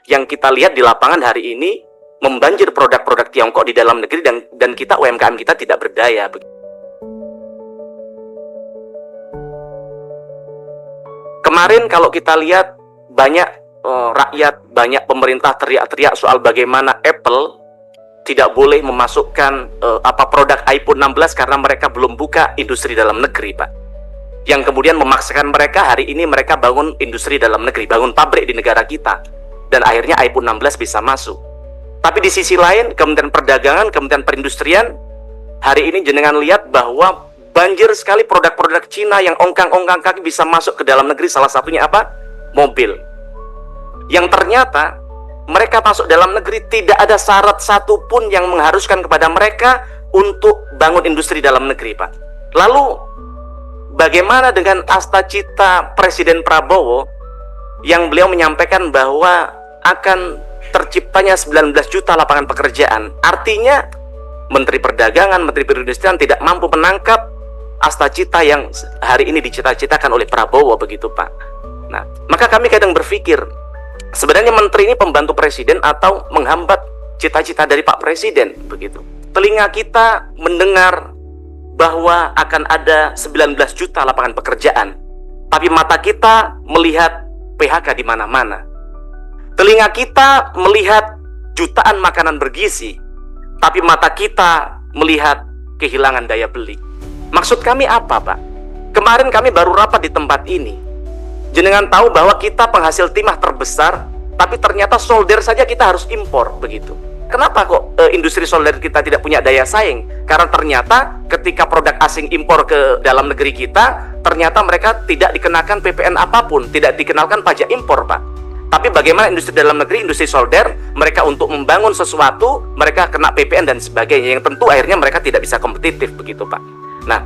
yang kita lihat di lapangan hari ini membanjir produk-produk Tiongkok di dalam negeri, dan kita UMKM kita tidak berdaya. Kemarin kalau kita lihat banyak rakyat, banyak pemerintah teriak-teriak soal bagaimana Apple tidak boleh memasukkan produk iPhone 16 karena mereka belum buka industri dalam negeri, Pak. Yang kemudian memaksakan mereka hari ini mereka bangun industri dalam negeri, bangun pabrik di negara kita, dan akhirnya iPhone 16 bisa masuk. Tapi di sisi lain, Kementerian Perdagangan, Kementerian Perindustrian, hari ini jenengan lihat bahwa banjir sekali produk-produk Cina yang ongkang-ongkang kaki bisa masuk ke dalam negeri, salah satunya apa? Mobil. Yang ternyata mereka masuk dalam negeri tidak ada syarat satupun yang mengharuskan kepada mereka untuk bangun industri dalam negeri, Pak. Lalu bagaimana dengan asta-cita Presiden Prabowo yang beliau menyampaikan bahwa akan terciptanya 19 juta lapangan pekerjaan? Artinya Menteri Perdagangan, Menteri Perindustrian tidak mampu menangkap asta-cita yang hari ini dicita-citakan oleh Prabowo, begitu, Pak. Nah, maka kami kadang berpikir, sebenarnya menteri ini pembantu presiden atau menghambat cita-cita dari Pak Presiden, begitu. Telinga kita mendengar bahwa akan ada 19 juta lapangan pekerjaan, tapi mata kita melihat PHK di mana-mana. Telinga kita melihat jutaan makanan bergizi, tapi mata kita melihat kehilangan daya beli. Maksud kami apa, Pak? Kemarin kami baru rapat di tempat ini. Jenengan tahu bahwa kita penghasil timah terbesar, tapi ternyata solder saja kita harus impor, begitu. Kenapa kok industri solder kita tidak punya daya saing? Karena ternyata ketika produk asing impor ke dalam negeri kita, ternyata mereka tidak dikenakan PPN apapun, tidak dikenalkan pajak impor, Pak. Tapi bagaimana industri dalam negeri, industri solder, mereka untuk membangun sesuatu, mereka kena PPN dan sebagainya, yang tentu akhirnya mereka tidak bisa kompetitif, begitu, Pak. Nah,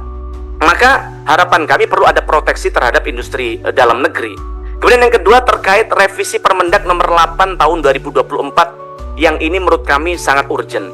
maka harapan kami perlu ada proteksi terhadap industri dalam negeri. Kemudian yang kedua terkait revisi Permendak nomor 8 tahun 2024, yang ini menurut kami sangat urgent.